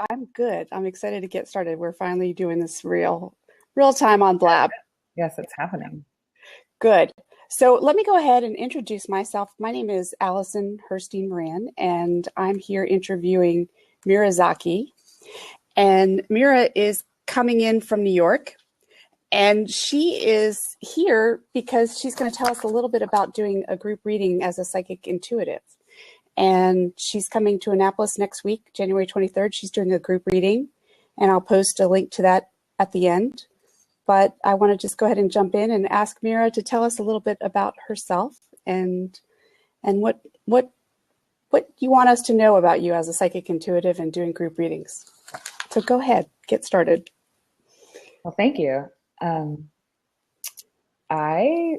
I'm good. I'm excited to get started. We're finally doing this real time on Blab. Yes, it's happening. Good. So let me go ahead and introduce myself. My name is Allison Herstein Moran, and I'm here interviewing Mira. And Mira is coming in from New York, and she is here because she's going to tell us a little bit about doing a group reading as a psychic intuitive. And she's coming to Annapolis next week, January 23rd. She's doing a group reading, and I'll post a link to that at the end. But I want to just go ahead and jump in and ask Mira to tell us a little bit about herself and what you want us to know about you as a psychic intuitive and doing group readings. So go ahead, get started. Well, thank you. I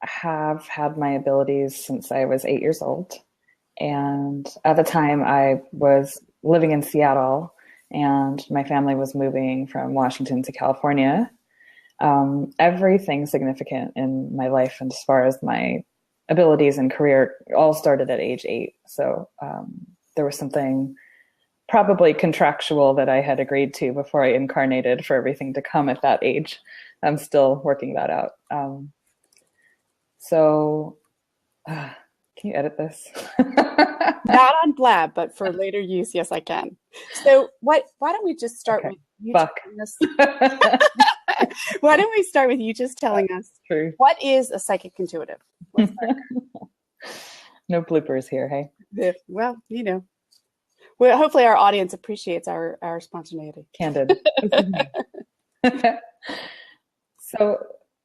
have had my abilities since I was 8 years old. And at the time I was living in Seattle and my family was moving from Washington to California. Everything significant in my life and as far as my abilities and career all started at age 8. So there was something probably contractual that I had agreed to before I incarnated for everything to come at that age. I'm still working that out. Can you edit this? Not on Blab, but for later use, yes, I can. So why don't we just start with you telling us why don't we start with you just telling us what is a psychic intuitive? No bloopers here, hey? Well, well, hopefully our audience appreciates our spontaneity. Candid. So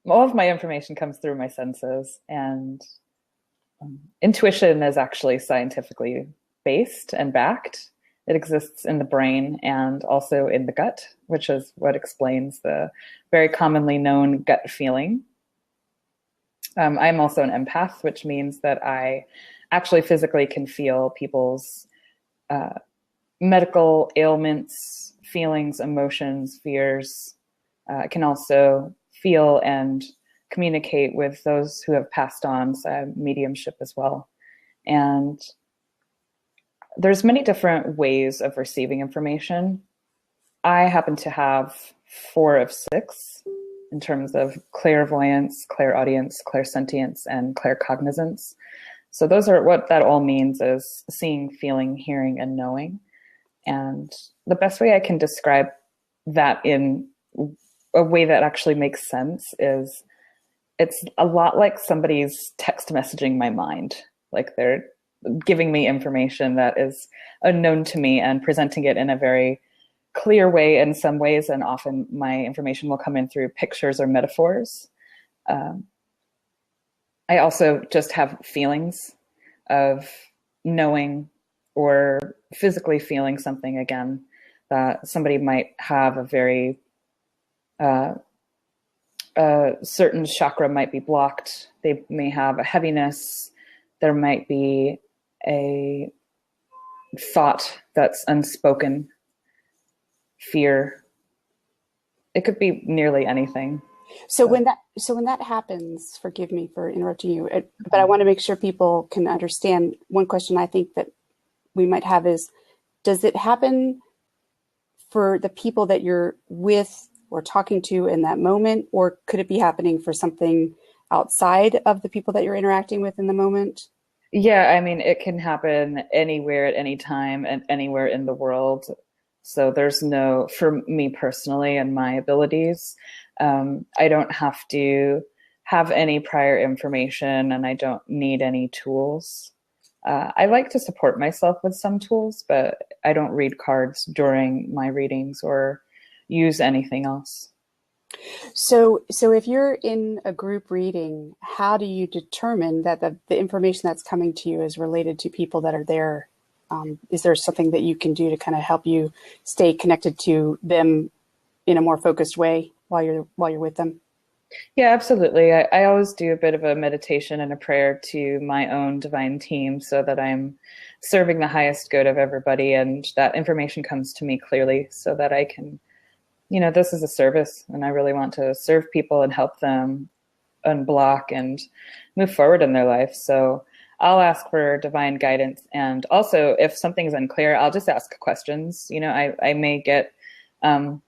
all of my information comes through my senses, and intuition is actually scientifically based and backed. It exists in the brain and also in the gut, which is what explains the very commonly known gut feeling. I'm also an empath, which means that I actually physically can feel people's medical ailments, feelings, emotions, fears. I can also feel and communicate with those who have passed on, so mediumship as well. And there's many different ways of receiving information. I happen to have 4 of 6 in terms of clairvoyance, clairaudience, clairsentience, and claircognizance. So those are what that all means, is seeing, feeling, hearing, and knowing. And the best way I can describe that in a way that actually makes sense is it's a lot like somebody's text messaging my mind. Like they're giving me information that is unknown to me and presenting it in a very clear way in some ways. And often my information will come in through pictures or metaphors. I also just have feelings of knowing or physically feeling something again, that somebody might have a very a certain chakra might be blocked. They may have a heaviness. There might be a thought that's unspoken, fear. It could be nearly anything. So when that happens, forgive me for interrupting you, but I want to make sure people can understand. One question I think that we might have is, does it happen for the people that you're with or talking to in that moment, or could it be happening for something outside of the people that you're interacting with in the moment? Yeah, I mean, it can happen anywhere at any time and anywhere in the world. So there's no, for me personally and my abilities, I don't have to have any prior information and I don't need any tools. I like to support myself with some tools, but I don't read cards during my readings or use anything else. So if you're in a group reading, how do you determine that the information that's coming to you is related to people that are there? Is there something that you can do to kind of help you stay connected to them in a more focused way while you're with them? Yeah, absolutely. I always do a bit of a meditation and a prayer to my own divine team so that I'm serving the highest good of everybody, and that information comes to me clearly so that I can, this is a service and I really want to serve people and help them unblock and move forward in their life. So I'll ask for divine guidance. And also, if something's unclear, I'll just ask questions. I may get some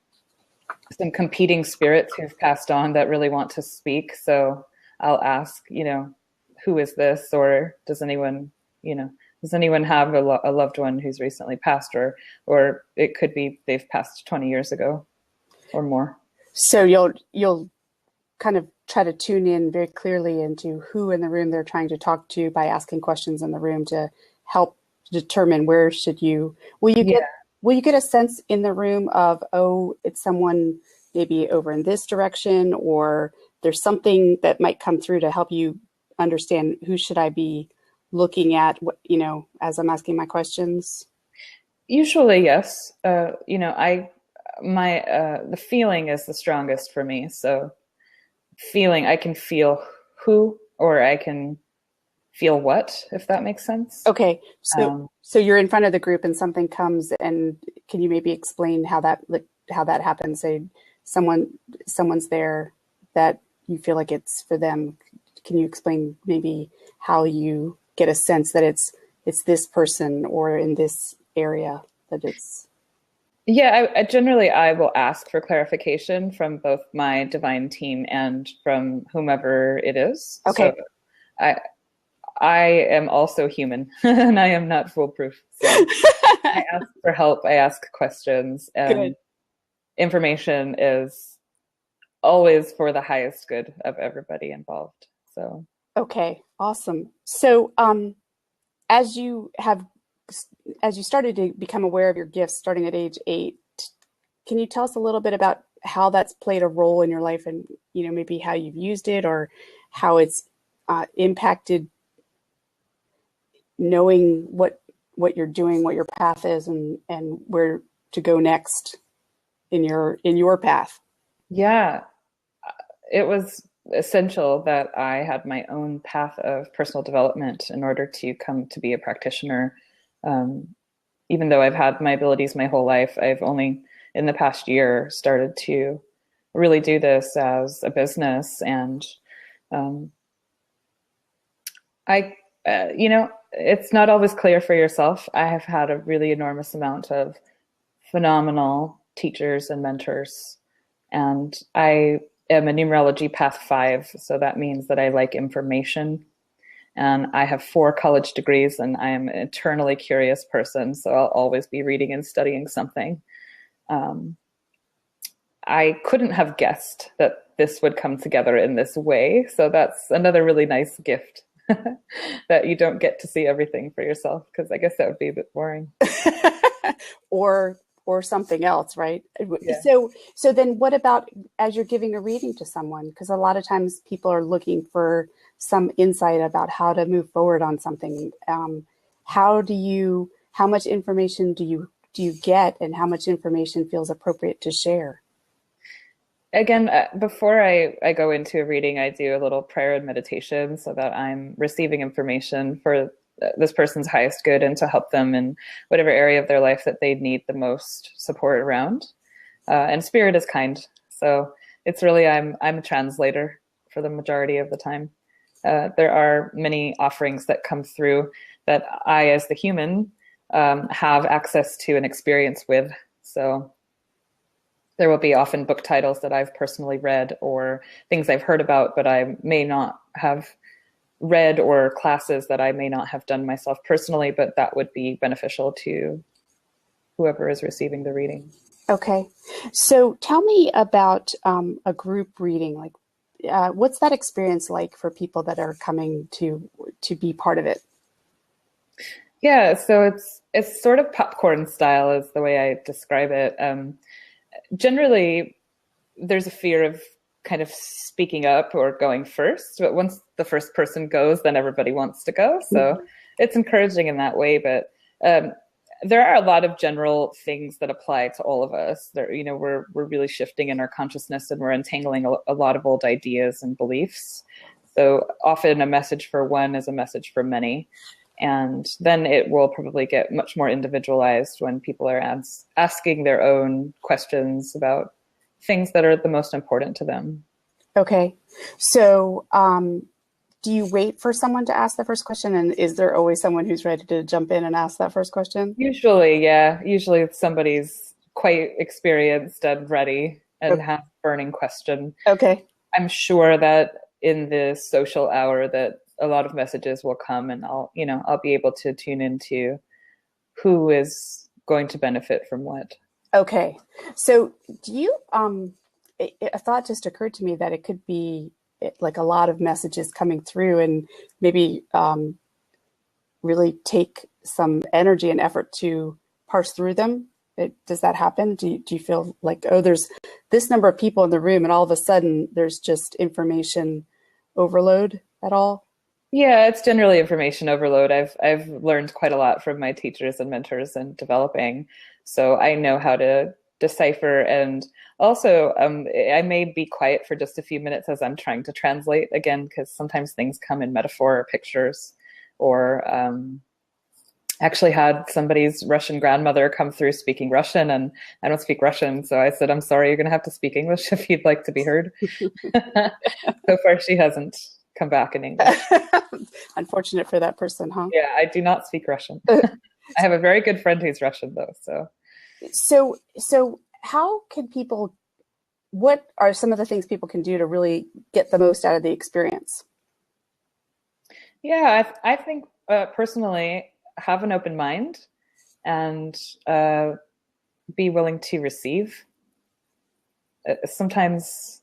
competing spirits who've passed on that really want to speak. So I'll ask, who is this? Or does anyone have a loved one who's recently passed, or it could be they've passed 20 years ago or more. So you'll kind of try to tune in very clearly into who in the room they're trying to talk to by asking questions in the room to help determine where will you get a sense in the room of, oh, it's someone maybe over in this direction, or there's something that might come through to help you understand who should I be looking at, as I'm asking my questions? Usually, yes. The feeling is the strongest for me. So I can feel who, or I can feel what, if that makes sense. Okay. So you're in front of the group and something comes, and can you maybe explain how that happens? Say someone's there that you feel like it's for them. Can you explain maybe how you get a sense that it's this person or in this area that it's? Yeah, I will ask for clarification from both my divine team and from whomever it is. Okay. So I am also human and I am not foolproof. So I ask for help. I ask questions, and Good. Information is always for the highest good of everybody involved. So. Okay, awesome. So, as you started to become aware of your gifts starting at age 8, can you tell us a little bit about how that's played a role in your life, and maybe how you've used it, or how it's impacted knowing what you're doing, what your path is, and where to go next in your path? Yeah, it was essential that I had my own path of personal development in order to come to be a practitioner. Even though I've had my abilities my whole life, I've only in the past year started to really do this as a business. And it's not always clear for yourself. I have had a really enormous amount of phenomenal teachers and mentors, and I am a numerology path 5, so that means that I like information. And I have 4 college degrees, and I am an eternally curious person, so I'll always be reading and studying something. I couldn't have guessed that this would come together in this way, so that's another really nice gift. That you don't get to see everything for yourself, because I guess that would be a bit boring. or something else, right? Yeah. So then what about as you're giving a reading to someone? Because a lot of times people are looking for some insight about how to move forward on something. How much information do you get, and how much information feels appropriate to share? Again, before I go into a reading, I do a little prayer and meditation so that I'm receiving information for this person's highest good and to help them in whatever area of their life that they need the most support around. And spirit is kind. So it's really, I'm a translator for the majority of the time. There are many offerings that come through that I, as the human, have access to and experience with. So there will be often book titles that I've personally read, or things I've heard about, but I may not have read, or classes that I may not have done myself personally, but that would be beneficial to whoever is receiving the reading. Okay. So tell me about a group reading. Like, what's that experience like for people that are coming to be part of it? Yeah, so it's sort of popcorn style is the way I describe it. Generally, there's a fear of kind of speaking up or going first, but once the first person goes, then everybody wants to go. So it's encouraging in that way. But there are a lot of general things that apply to all of us. We're really shifting in our consciousness, and we're untangling a lot of old ideas and beliefs. So often a message for one is a message for many. And then it will probably get much more individualized when people are asking their own questions about things that are the most important to them. Okay. So do you wait for someone to ask the first question? And is there always someone who's ready to jump in and ask that first question? Usually, yeah. Usually if somebody's quite experienced and ready and has a burning question. Okay. I'm sure that in the social hour that a lot of messages will come, and I'll be able to tune into who is going to benefit from what. Okay. So do you, a thought just occurred to me that it could be like a lot of messages coming through and maybe really take some energy and effort to parse through them. Does that happen? Do you feel like, oh, there's this number of people in the room and all of a sudden there's just information overload at all? Yeah, it's generally information overload. I've learned quite a lot from my teachers and mentors in developing, so I know how to decipher. And also, I may be quiet for just a few minutes as I'm trying to translate again, because sometimes things come in metaphor or pictures, or actually had somebody's Russian grandmother come through speaking Russian, and I don't speak Russian, so I said, I'm sorry, you're going to have to speak English if you'd like to be heard. So far, she hasn't come back in English. Unfortunate for that person, huh? Yeah, I do not speak Russian. I have a very good friend who's Russian, though. So how can people, what are some of the things people can do to really get the most out of the experience? Yeah, I think personally, have an open mind and be willing to receive. Sometimes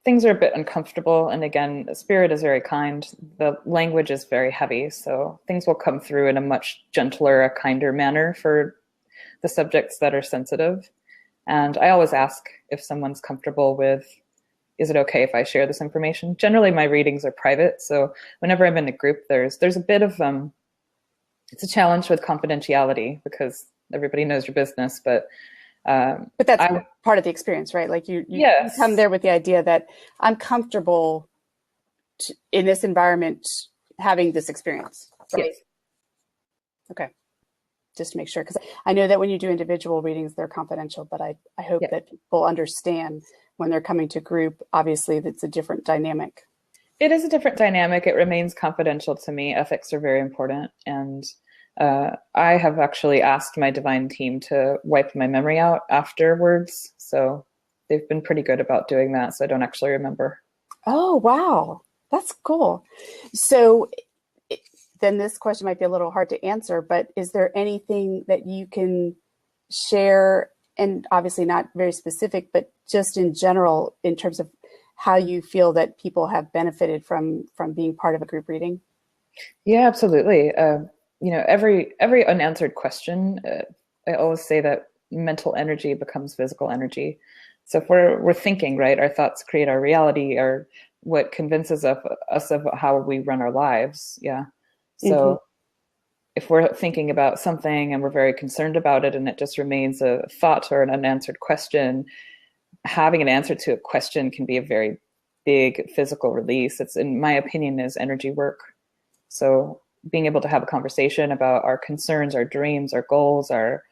things are a bit uncomfortable, and again, spirit is very kind. The language is very heavy, so things will come through in a much gentler, a kinder manner for the subjects that are sensitive. And I always ask if someone's comfortable with, is it okay if I share this information? Generally, my readings are private, so whenever I'm in a group, there's a bit of it's a challenge with confidentiality because everybody knows your business, but that's part of the experience, right? Like you yes. come there with the idea that I'm comfortable in this environment having this experience, right? Yes. Okay. Just to make sure, because I know that when you do individual readings, they're confidential, but I hope that people understand when they're coming to group, obviously that's a different dynamic. It is a different dynamic. It remains confidential to me. Ethics are very important. And I have actually asked my divine team to wipe my memory out afterwards. So they've been pretty good about doing that. So I don't actually remember. Oh, wow. That's cool. So then this question might be a little hard to answer, but is there anything that you can share, and obviously not very specific, but just in general, in terms of how you feel that people have benefited from being part of a group reading? Yeah, absolutely. Every unanswered question, I always say that mental energy becomes physical energy. So if we're thinking, right, our thoughts create our reality, or what convinces us of how we run our lives. Yeah. So if we're thinking about something and we're very concerned about it and it just remains a thought or an unanswered question, having an answer to a question can be a very big physical release. It's, in my opinion, is energy work. So being able to have a conversation about our concerns, our dreams, our goals, our,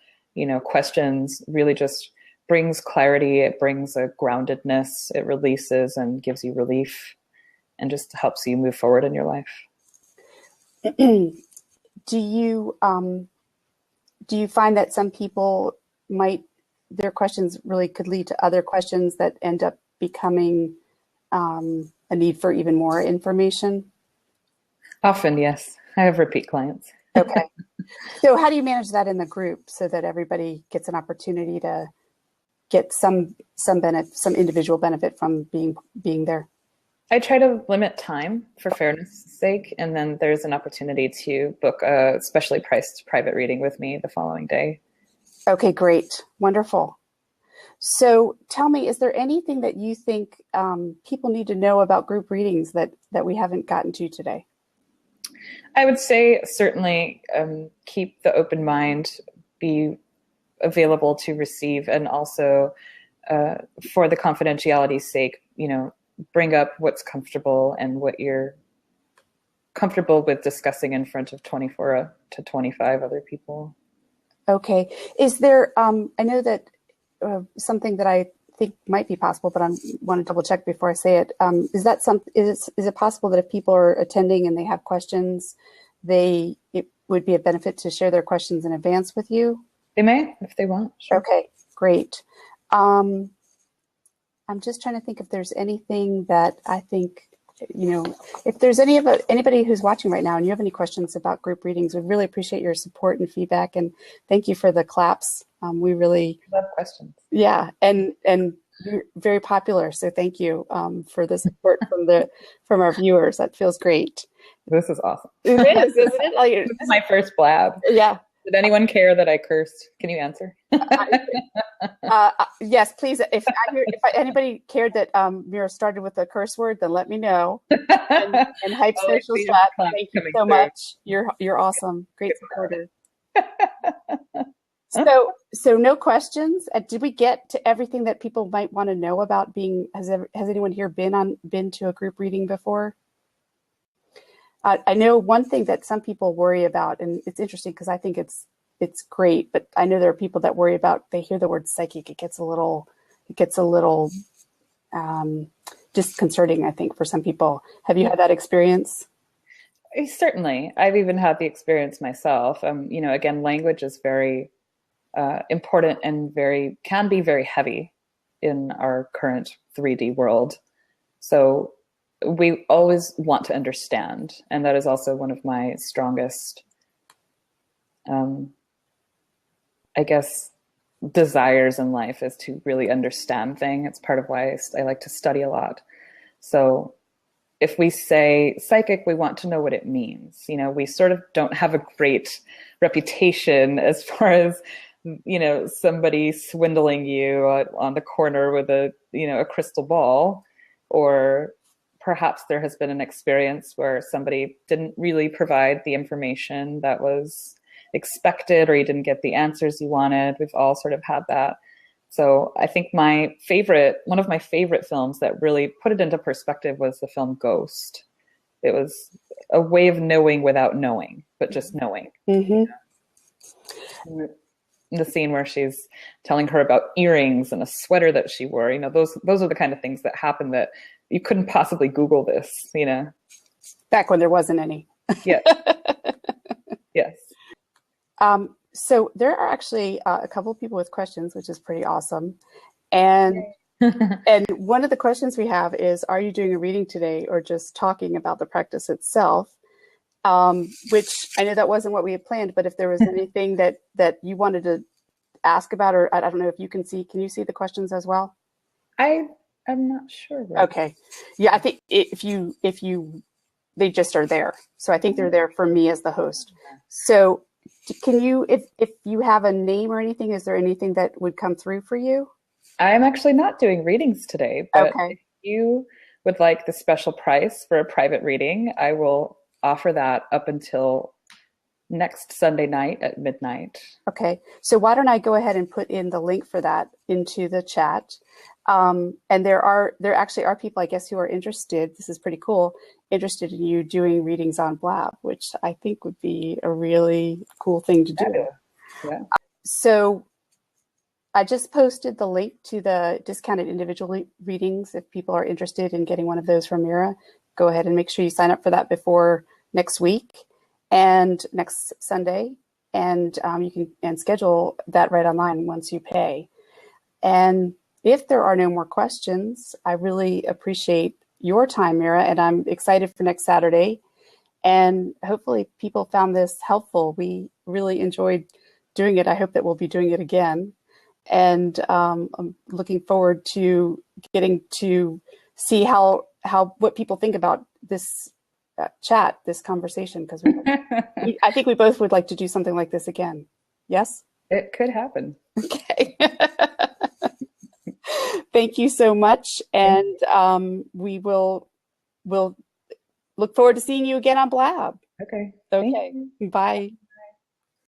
questions really just brings clarity. It brings a groundedness. It releases and gives you relief and just helps you move forward in your life. Do you find that some people their questions really could lead to other questions that end up becoming a need for even more information? Often, yes. I have repeat clients. Okay. So how do you manage that in the group so that everybody gets an opportunity to get some individual benefit from being there? I try to limit time for fairness' sake, and then there's an opportunity to book a specially priced private reading with me the following day. Okay, great. Wonderful. So tell me, is there anything that you think people need to know about group readings that we haven't gotten to today? I would say certainly keep the open mind, be available to receive, and also for the confidentiality's sake, bring up what's comfortable and what you're comfortable with discussing in front of 24 to 25 other people. Okay. Is there, I know that something that I think might be possible, but I want to double check before I say it. Is it possible that if people are attending and they have questions, it would be a benefit to share their questions in advance with you? They may, if they want. Sure. Okay, great. I'm just trying to think if there's anything that I think, if there's anybody who's watching right now and you have any questions about group readings, we'd really appreciate your support and feedback. And thank you for the claps. We really love questions. Yeah, and you're very popular. So thank you for the support from our viewers. That feels great. This is awesome. It is, isn't it? This is my first blab. Yeah. Did anyone care that I cursed? Can you answer? Yes, please. If anybody cared that Mira started with a curse word, then let me know. And Hype Social Chat, thank you so much. You're awesome. Great supporter. So no questions. Did we get to everything that people might want to know about being? Has anyone here been to a group reading before? I know one thing that some people worry about, and it's interesting because I think it's great, but I know there are people that worry about, they hear the word psychic, it gets a little disconcerting, I think, for some people. Have you had that experience? Certainly. I've even had the experience myself. Again, language is very important and can be very heavy in our current 3D world. So we always want to understand, and that is also one of my strongest, desires in life, is to really understand things. It's part of why I like to study a lot. So if we say psychic, we want to know what it means. We sort of don't have a great reputation as far as, somebody swindling you on the corner with a crystal ball, or perhaps there has been an experience where somebody didn't really provide the information that was expected, or you didn't get the answers you wanted. We've all sort of had that. So I think one of my favorite films that really put it into perspective was the film Ghost. It was a way of knowing without knowing, but just knowing. Mm-hmm. The scene where she's telling her about earrings and a sweater that she wore, those are the kind of things that happen that you couldn't possibly Google this, Back when there wasn't any. Yes. Yes. So there are actually a couple of people with questions, which is pretty awesome. And and one of the questions we have is, are you doing a reading today or just talking about the practice itself? Which I know that wasn't what we had planned, but if there was anything that you wanted to ask about, or I don't know if you can you see the questions as well? I'm not sure. Right? Okay. Yeah, I think if you they just are there. So I think they're there for me as the host. So can you, if you have a name or anything, is there anything that would come through for you? I'm actually not doing readings today, but okay. If you would like the special price for a private reading, I will offer that up until next Sunday night at midnight. Okay. So why don't I go ahead and put in the link for that into the chat. And there actually are people, I guess, who are interested. This is pretty cool. Interested in you doing readings on Blab, which I think would be a really cool thing to do. Yeah. So I just posted the link to the discounted individual readings. If people are interested in getting one of those from Mira, go ahead and make sure you sign up for that before next week and next Sunday. And you can schedule that right online once you pay. And if there are no more questions, I really appreciate your time, Mira, and I'm excited for next Saturday. And hopefully people found this helpful. We really enjoyed doing it. I hope that we'll be doing it again. And I'm looking forward to getting to see what people think about this chat, this conversation, because I think we both would like to do something like this again. Yes? It could happen. Okay. Thank you so much. And we'll look forward to seeing you again on Blab. Okay. Okay. Bye.